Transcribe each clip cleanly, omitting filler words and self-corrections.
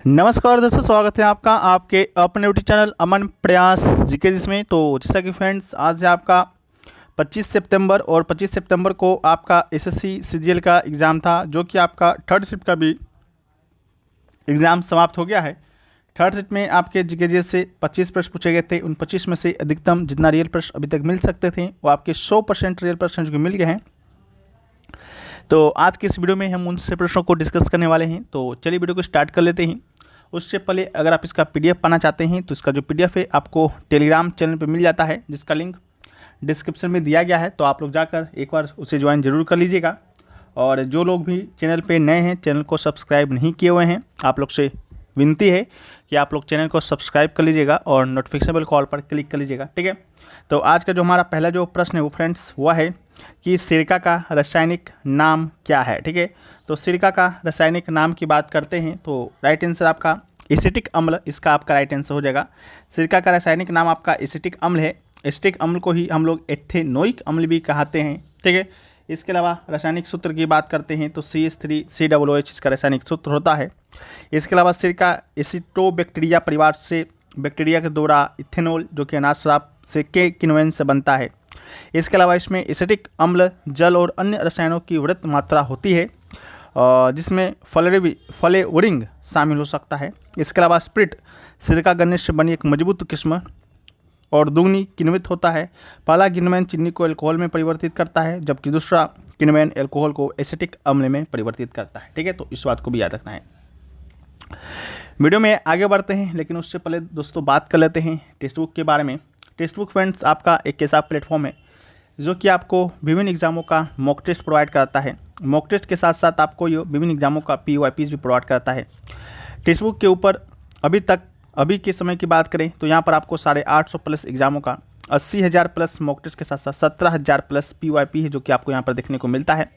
नमस्कार दोस्तों, स्वागत है आपका आपके अपने यूट्यूब चैनल अमन प्रयास जीके जिसमें। तो जैसा कि फ्रेंड्स, आज है आपका 25 सितंबर और 25 सितंबर को आपका एसएससी सीजीएल का एग्ज़ाम था, जो कि आपका थर्ड शिफ्ट का भी एग्ज़ाम समाप्त हो गया है। थर्ड शिफ्ट में आपके जीके से 25 प्रश्न पूछे गए थे। उन 25 में से अधिकतम जितना रियल प्रश्न अभी तक मिल सकते थे वो आपके 100% रियल प्रश्न जो मिल गए हैं। तो आज के इस वीडियो में हम उन से प्रश्नों को डिस्कस करने वाले हैं। तो चलिए वीडियो को स्टार्ट कर लेते हैं। उससे पहले अगर आप इसका पीडीएफ पाना चाहते हैं तो इसका जो पीडीएफ है आपको टेलीग्राम चैनल पे मिल जाता है, जिसका लिंक डिस्क्रिप्शन में दिया गया है। तो आप लोग जाकर एक बार उसे ज्वाइन जरूर कर लीजिएगा। और जो लोग भी चैनल पे नए हैं, चैनल को सब्सक्राइब नहीं किए हुए हैं, आप लोग से विनती है कि आप लोग चैनल को सब्सक्राइब कर लीजिएगा और नोटिफिकेशन बेल कॉल पर क्लिक कर लीजिएगा, ठीक है। तो आज का जो हमारा पहला जो प्रश्न है वो फ्रेंड्स वह है कि सिरका का रासायनिक नाम क्या है, ठीक है। तो सिरका का रासायनिक नाम की बात करते हैं तो राइट आंसर आपका एसिटिक अम्ल, इसका आपका राइट आंसर हो जाएगा। सिरका का रासायनिक नाम आपका एसिटिक अम्ल है। एसिटिक अम्ल को ही हम लोग एथेनोइक अम्ल भी कहते हैं, ठीक है। इसके अलावा रासायनिक सूत्र की बात करते हैं तो CH3COOH इसका रासायनिक सूत्र होता है। इसके अलावा सिरका एसिटोबैक्टीरिया परिवार से बैक्टीरिया के द्वारा इथेनॉल जो कि अनाज शराब से के किण्वन से बनता है। इसके अलावा इसमें एसिटिक अम्ल, जल और अन्य रसायनों की वृत्त मात्रा होती है, जिसमें फ्लेवरिंग शामिल हो सकता है। इसके अलावा स्प्रिट सिरका गन्ने से बनी एक मजबूत किस्म और दुगनी किण्वित होता है। पहला किण्वन चीनी को अल्कोहल में परिवर्तित करता है, जबकि दूसरा किण्वन अल्कोहल को एसिटिक अम्ल में परिवर्तित करता है, ठीक है। तो इस बात को भी याद रखना है। वीडियो में आगे बढ़ते हैं, लेकिन उससे पहले दोस्तों बात कर लेते हैं टेक्स्ट बुक के बारे में। टेक्स्ट बुक फ्रेंड्स आपका एक ऐसा प्लेटफॉर्म है जो कि आपको विभिन्न एग्जामों का मॉक टेस्ट प्रोवाइड कराता है। मॉक टेस्ट के साथ साथ आपको ये विभिन्न एग्जामों का POIPs भी प्रोवाइड कराता है। टेक्स्ट बुक के ऊपर अभी के समय की बात करें तो यहाँ पर आपको 850 प्लस एग्जामों का 80,000 प्लस मॉक टेस्ट के साथ साथ 17,000 प्लस POIP है, जो कि आपको यहाँ पर देखने को मिलता है।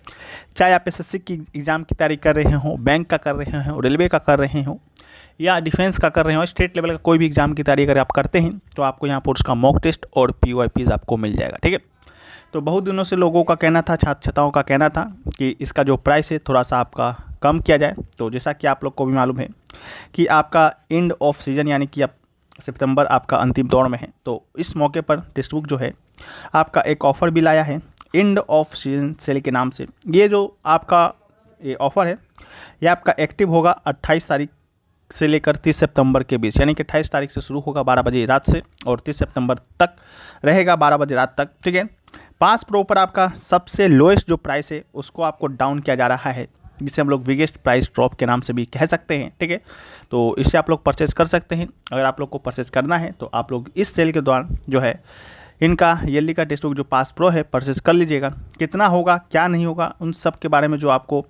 चाहे आप SSC की एग्ज़ाम की तैयारी कर रहे हो, बैंक का कर रहे हो, रेलवे का कर रहे हो या डिफेंस का कर रहे हो, स्टेट लेवल का कोई भी एग्जाम की तैयारी अगर आप करते हैं तो आपको यहाँ पर उसका मॉक टेस्ट और POIPs आपको मिल जाएगा, ठीक है। तो बहुत दिनों से लोगों का कहना था, छात्र छात्राओं का कहना था कि इसका जो प्राइस है थोड़ा सा आपका कम किया जाए। तो जैसा कि आप लोग को भी मालूम है कि आपका एंड ऑफ सीजन यानी कि अब सितंबर आपका अंतिम दौर में है, तो इस मौके पर टेक्स्ट बुक जो है आपका एक ऑफ़र भी लाया है एंड ऑफ सीजन सेल के नाम से। ये जो आपका ये ऑफ़र है ये आपका एक्टिव होगा 28 तारीख से लेकर 30 सितंबर के बीच, यानी कि 28 तारीख से शुरू होगा 12 बजे रात से और 30 सितंबर तक रहेगा 12 बजे रात तक, ठीक है। पास प्रो पर आपका सबसे लोएस्ट जो प्राइस है उसको आपको डाउन किया जा रहा है, जिसे हम लोग बिगेस्ट प्राइस ड्रॉप के नाम से भी कह सकते हैं, ठीक है। तो इससे आप लोग परचेज कर सकते हैं। अगर आप लोग को परचेज करना है तो आप लोग इस सेल के दौरान जो है इनका ईयरली का टेक्स्ट बुक जो पास प्रो है परचेज कर लीजिएगा। कितना होगा क्या नहीं होगा उन सब के बारे में जो आपको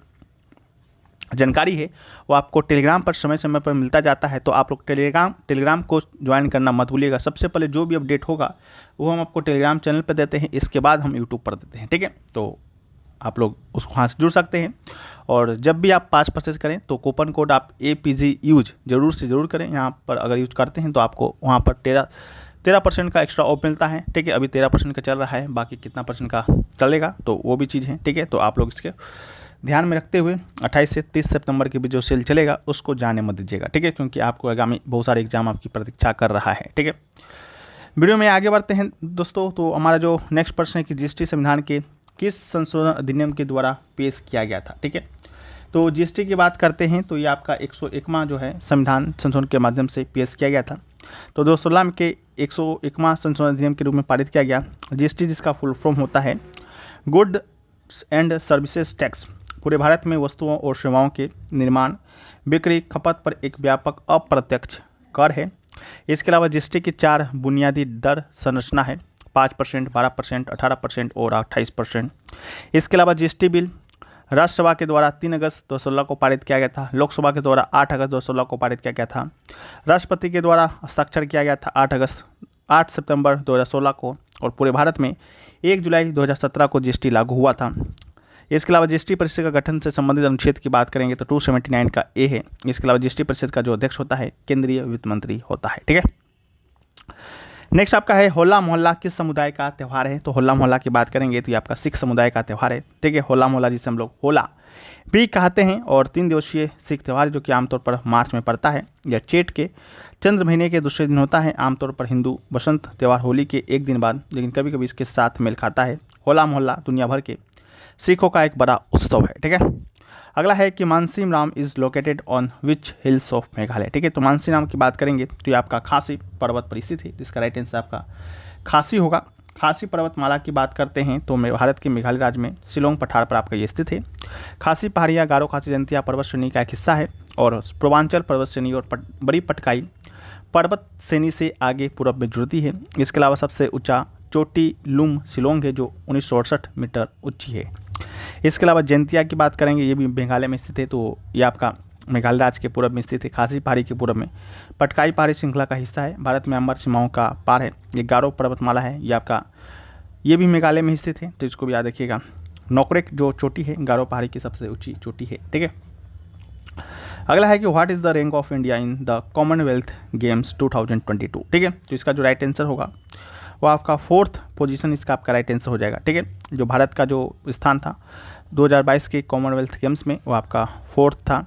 जानकारी है वो आपको टेलीग्राम पर समय समय पर मिलता जाता है। तो आप लोग टेलीग्राम को ज्वाइन करना मत भूलिएगा। सबसे पहले जो भी अपडेट होगा वो हम आपको टेलीग्राम चैनल पर देते हैं, इसके बाद हम यूट्यूब पर देते हैं, ठीक है। तो आप लोग उसको वहाँ से जुड़ सकते हैं। और जब भी आप पास परचेज करें तो कूपन कोड आप APG यूज ज़रूर से ज़रूर करें। यहाँ पर अगर यूज करते हैं तो आपको वहाँ पर 13% का एक्स्ट्रा ऑफ मिलता है, ठीक है। अभी 13% का चल रहा है, बाकी कितना परसेंट का चलेगा तो वो भी चीज़ है, ठीक है। तो आप लोग इसके ध्यान में रखते हुए 28 से 30 सितंबर के बीच जो सेल चलेगा उसको जाने मत दीजिएगा, ठीक है, क्योंकि आपको आगामी बहुत सारे एग्जाम आपकी प्रतीक्षा कर रहा है, ठीक है। वीडियो में आगे बढ़ते हैं दोस्तों। तो हमारा जो नेक्स्ट प्रश्न है कि GST संविधान के किस संशोधन अधिनियम के द्वारा पेश किया गया था, ठीक है। तो GST की बात करते हैं तो ये आपका 101वां जो है संविधान संशोधन के माध्यम से पेश किया गया था। तो 2016 के 101वां संशोधन अधिनियम के रूप में पारित किया गया। GST जिसका फुल फॉर्म होता है गुड्स एंड सर्विसेज टैक्स, पूरे भारत में वस्तुओं और सेवाओं के निर्माण, बिक्री, खपत पर एक व्यापक अप्रत्यक्ष कर है। इसके अलावा GST की 4 बुनियादी दर संरचना है, 5%, 12%, 18% और 28%। इसके अलावा GST बिल राज्यसभा के द्वारा 3 अगस्त 2016 को पारित किया गया था, लोकसभा के द्वारा 8 अगस्त 2016 को पारित किया गया था, राष्ट्रपति के द्वारा हस्ताक्षर किया गया था 8 सितंबर 2016 को, और पूरे भारत में 1 जुलाई 2017 को GST लागू हुआ था। इसके अलावा GST परिषद का गठन से संबंधित अनुच्छेद की बात करेंगे तो 279 का A है। इसके अलावा GST परिषद का जो अध्यक्ष होता है केंद्रीय वित्त मंत्री होता है, ठीक है। नेक्स्ट आपका है होला मोहल्ला किस समुदाय का त्यौहार है। तो होला मोहल्ला की बात करेंगे तो ये आपका सिख समुदाय का त्यौहार है, ठीक है। होला मोहल्ला जिसे हम लोग होला भी कहते हैं। और 3 दिवसीय सिख त्यौहार जो कि आमतौर पर मार्च में पड़ता है या चेट के चंद्र महीने के दूसरे दिन होता है। आमतौर पर हिंदू बसंत त्यौहार होली के एक दिन बाद, लेकिन कभी कभी इसके साथ मेल खाता है। होला मोहल्ला दुनिया भर के सिखों का एक बड़ा उत्सव है। ठीक है, अगला है कि Mansi Ram is located on which hills of Meghalaya. ठीक है, तो मानसी राम की बात करेंगे तो ये आपका खासी पर्वत पर स्थित है, जिसका राइट आंसर आपका खासी होगा। खासी पर्वतमाला की बात करते हैं तो भारत के मेघालय राज्य में शिलोंग पठार पर आपका ये स्थित है। खासी पहाड़ियाँ गारो खासी जयंतिया पर्वत श्रेणी का एक हिस्सा है और पूर्वांचल पर्वत श्रेणी और बड़ी पटकाई पर्वत श्रेणी से आगे पूर्व में जुड़ती है। इसके अलावा सबसे ऊंचा चोटी लुम शिलोंग है जो 1968 मीटर ऊंची है। इसके अलावा जयंतिया की बात करेंगे, ये भी मेघालय में स्थित है, तो ये आपका मेघालय राज्य के पूर्व में स्थित है। खासी पहाड़ी के पूर्व में पटकाई पहाड़ी श्रृंखला का हिस्सा है। भारत में अमर सीमाओं का पार है। ये गारो पर्वतमाला है, ये आपका ये भी मेघालय में स्थित है, तो इसको भी याद रखिएगा। नोकरेक जो चोटी है गारो पहाड़ी की सबसे ऊंची चोटी है। ठीक है, अगला है कि what is the rank of India in the Commonwealth games 2022। ठीक है, तो इसका जो राइट आंसर होगा वो आपका 4th पोजीशन इसका आपका राइट आंसर हो जाएगा। ठीक है, जो भारत का जो स्थान था 2022 के कॉमनवेल्थ गेम्स में वो आपका 4th था।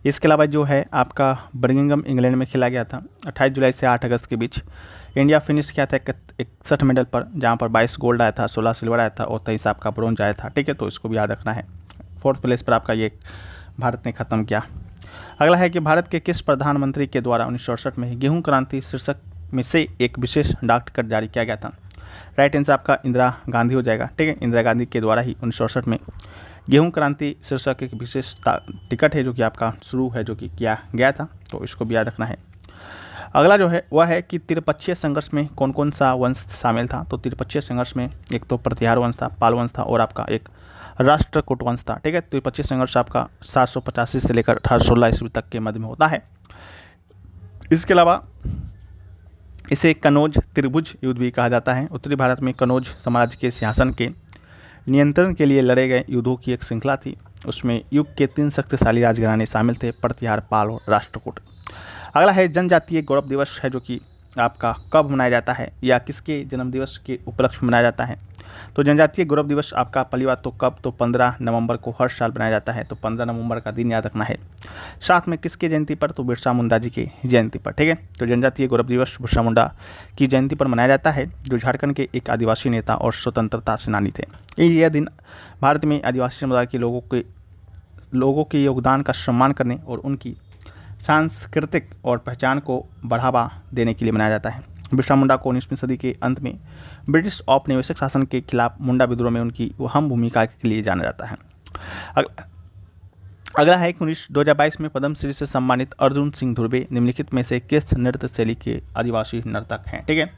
इसके अलावा जो है आपका बर्मिंघम इंग्लैंड में खेला गया था 28 जुलाई से 8 अगस्त के बीच। इंडिया फिनिश किया था 61 मेडल पर, जहाँ पर 22 गोल्ड आया था, 16 सिल्वर आया था और 23 आपका ब्रोंज आया था। ठीक है, तो इसको भी याद रखना है। 4th प्लेस पर आपका ये भारत ने ख़त्म किया। अगला है कि भारत के किस प्रधानमंत्री के द्वारा 1968 में गेहूं क्रांति शीर्षक में से एक विशेष डाक टिकट जारी किया गया था। राइट आंसर आपका इंदिरा गांधी हो जाएगा। ठीक है, इंदिरा गांधी के द्वारा ही 1968 में गेहूं क्रांति शीर्षक एक विशेष टिकट है जो कि आपका शुरू है जो कि किया गया था, तो इसको भी याद रखना है। अगला जो है वह है कि त्रिपक्षीय संघर्ष में कौन कौन सा वंश शामिल था। तो त्रिपक्षीय संघर्ष में एक तो प्रतिहार वंश था, पाल वंश था और आपका एक राष्ट्रकूट वंश था। ठीक है, त्रिपक्षीय संघर्ष आपका 785 से लेकर 1816 ईस्वी तक के मध्य में होता है। इसके अलावा इसे कनौज त्रिभुज युद्ध भी कहा जाता है। उत्तरी भारत में कनौज साम्राज्य के सिंहासन के नियंत्रण के लिए लड़े गए युद्धों की एक श्रृंखला थी। उसमें युग के 3 शक्तिशाली राजघराने शामिल थे, प्रतिहार, पाल और राष्ट्रकूट। अगला है जनजातीय गौरव दिवस है जो कि आपका कब मनाया जाता है या किसके जन्म दिवस के उपलक्ष्य में मनाया जाता है। तो जनजातीय गौरव दिवस आपका पहली बात तो कब, तो 15 नवंबर को हर साल बनाया जाता है। तो 15 नवंबर का दिन याद रखना है। साथ में किसकी जयंती पर, तो बिरसा मुंडा जी की जयंती पर। ठीक है, तो जनजातीय गौरव दिवस बिरसा मुंडा की जयंती पर मनाया जाता है, जो झारखंड के एक आदिवासी नेता और स्वतंत्रता सेनानी थे। यह दिन भारत में आदिवासी समुदाय के लोगों के योगदान का सम्मान करने और उनकी सांस्कृतिक और पहचान को बढ़ावा देने के लिए मनाया जाता है। बिरसा मुंडा को 19वीं सदी के अंत में ब्रिटिश औपनिवेशिक शासन के खिलाफ मुंडा विद्रोह में उनकी अहम भूमिका के लिए जाना जाता है। अगला है कि 2022 में पद्मश्री से सम्मानित अर्जुन सिंह धुर्वे निम्नलिखित में से किस नृत्य शैली के आदिवासी नर्तक हैं। ठीक है,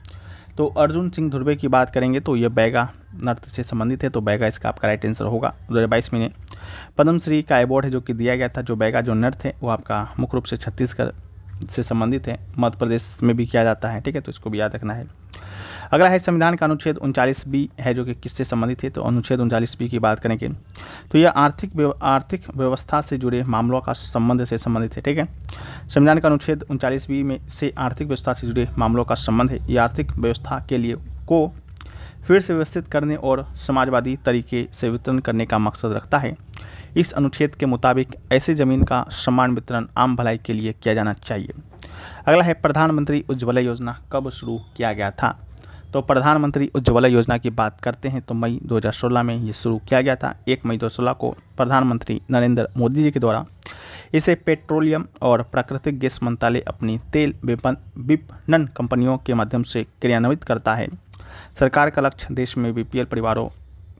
तो अर्जुन सिंह धुर्वे की बात करेंगे तो ये बैगा नृत्य से संबंधित है, तो बैगा इसका आपका राइट आंसर होगा। 2022 में पद्मश्री का अवार्ड है जो कि दिया गया था। जो बैगा जो नृत्य है वो आपका मुख्य रूप से छत्तीसगढ़ से संबंधित है, मध्य प्रदेश में भी किया जाता है। ठीक है, तो इसको भी याद रखना है। अगला है संविधान का अनुच्छेद 39B है जो कि किससे संबंधित है। तो अनुच्छेद 39B की बात करेंगे तो यह आर्थिक व्यवस्था से जुड़े मामलों का संबंध से संबंधित है। ठीक है, संविधान का अनुच्छेद 39B में से आर्थिक व्यवस्था से जुड़े मामलों का संबंध है। यह आर्थिक व्यवस्था के लिए को फिर से व्यवस्थित करने और समाजवादी तरीके से वितरण करने का मकसद रखता है। इस अनुच्छेद के मुताबिक ऐसी जमीन का समान वितरण आम भलाई के लिए किया जाना चाहिए। अगला है प्रधानमंत्री उज्ज्वला योजना कब शुरू किया गया था। तो प्रधानमंत्री उज्ज्वला योजना की बात करते हैं तो मई 2016 में ये शुरू किया गया था। 1 मई 2016 को प्रधानमंत्री नरेंद्र मोदी जी के द्वारा इसे पेट्रोलियम और प्राकृतिक गैस मंत्रालय अपनी तेल विपणन कंपनियों के माध्यम से क्रियान्वित करता है। सरकार का लक्ष्य देश में बीपीएल परिवारों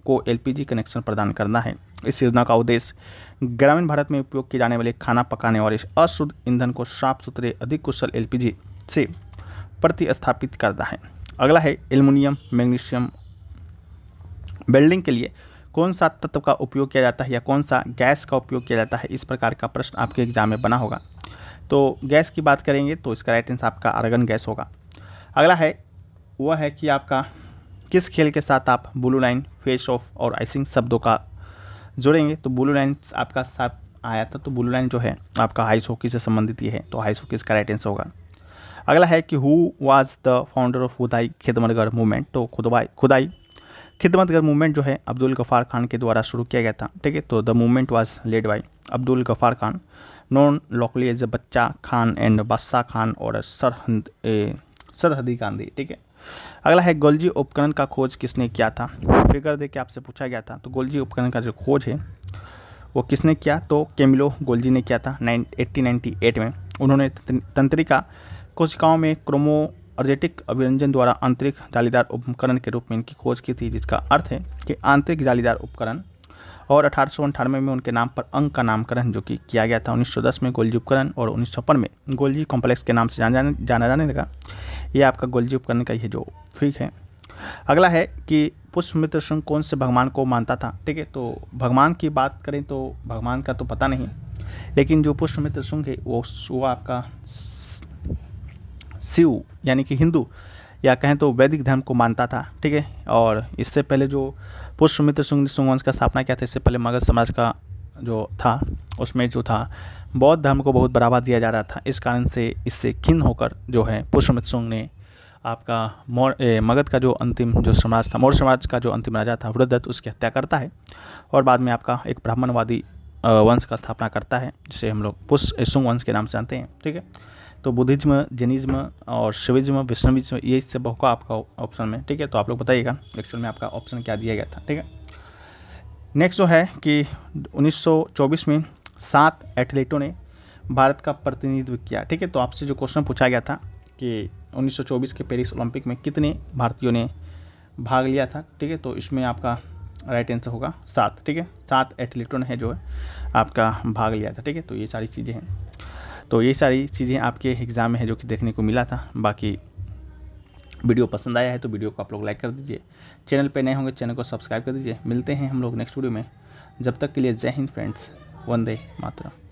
को एलपीजी कनेक्शन प्रदान करना है। इस योजना का उद्देश्य ग्रामीण भारत में उपयोग किए जाने वाले खाना पकाने और अशुद्ध ईंधन को साफ सुथरे अधिक कुशल एलपीजी से प्रतिस्थापित करना है। अगला है एल्युमिनियम मैग्नीशियम वेल्डिंग के लिए कौन सा तत्व का उपयोग किया जाता है या कौन सा गैस का उपयोग किया जाता है। इस प्रकार का प्रश्न आपके एग्जाम में बना होगा। तो गैस की बात करेंगे तो इसका राइट आंसर आपका आर्गन गैस होगा। अगला है वह है कि आपका किस खेल के साथ आप ब्लू लाइन, फेस ऑफ और आइसिंग शब्दों का जोड़ेंगे। तो ब्लू लाइन आपका साथ आया था, तो ब्लू लाइन जो है आपका आइस हॉकी से संबंधित ही है, तो आइस हॉकी इसका राइट आंसर होगा। अगला है कि who was the founder of खुदाई खिदमतगर मूवमेंट। तो खुदाई खिदमतगर मूवमेंट जो है अब्दुल गफ़ार खान के द्वारा शुरू किया गया था, ठीक है। तो the movement was led by Abdul Ghaffar Khan, known locally as Bacha Khan and बादशाह खान और सरहदी गांधी, ठीक है। अगला है गोल्जी उपकरण का खोज किसने किया था। फिगर दे के आपसे पूछा गया था। तो गोल्जी उपकरण का जो खोज है वो किसने किया, तो कैमिलो गोल्जी ने किया था 1898 में। उन्होंने तंत्रिका कोशिकाओं में क्रोमोअर्जेटिक अभिरंजन द्वारा आंतरिक जालीदार उपकरण के रूप में इनकी खोज की थी, जिसका अर्थ है कि आंतरिक जालीदार उपकरण। और 1898 में उनके नाम पर अंक का नामकरण जो कि किया गया था। 1910 में गोल्जी उपकरण और 1956 में गोल्जी कॉम्प्लेक्स के नाम से जाना जाने लगा। ये आपका गोल्जी उपकरण का ये जो फ्रीक है। अगला है कि पुष्यमित्र शुंग कौन से भगवान को मानता था, ठीक है। तो भगवान की बात करें तो भगवान का तो पता नहीं, लेकिन जो पुष्यमित्र शुंग है वो आपका शिव यानी कि हिंदू या कहें तो वैदिक धर्म को मानता था, ठीक है। और इससे पहले जो पुष्यमित्र शुंग ने शुंग वंश का स्थापना किया था, इससे पहले मगध समाज का जो था उसमें जो था बौद्ध धर्म को बहुत बढ़ावा दिया जा रहा था। इस कारण से इससे खिन्न होकर जो है पुष्यमित्र शुंग ने आपका मगध का जो अंतिम जो समाज था, मौर्य समाज का जो अंतिम राजा था वृद्धदत्त, उसकी हत्या करता है और बाद में आपका एक ब्राह्मणवादी वंश का स्थापना करता है, जिसे हम लोग पुष्य शुंग वंश के नाम से जानते हैं, ठीक है। तो बुद्धिज्म, जैनिज्म और शिविज्म, वैष्णविज्म, ये इससे बहुत आपका ऑप्शन में, ठीक है। तो आप लोग बताइएगा एक्चुअल में आपका ऑप्शन क्या दिया गया था, ठीक है। नेक्स्ट जो है कि 1924 में 7 एथलीटों ने भारत का प्रतिनिधित्व किया, ठीक है। तो आपसे जो क्वेश्चन पूछा गया था कि 1924 के पेरिस ओलंपिक में कितने भारतीयों ने भाग लिया था, ठीक है। तो इसमें आपका राइट आंसर होगा 7, ठीक है। 7 एथलीटों ने जो है आपका भाग लिया था, ठीक है। तो ये सारी चीज़ें हैं। तो ये सारी चीज़ें आपके एग्ज़ाम में है जो कि देखने को मिला था। बाकी वीडियो पसंद आया है तो वीडियो को आप लोग लाइक कर दीजिए। चैनल पे नए होंगे चैनल को सब्सक्राइब कर दीजिए। मिलते हैं हम लोग नेक्स्ट वीडियो में। जब तक के लिए जय हिंद फ्रेंड्स, वंदे मातरम।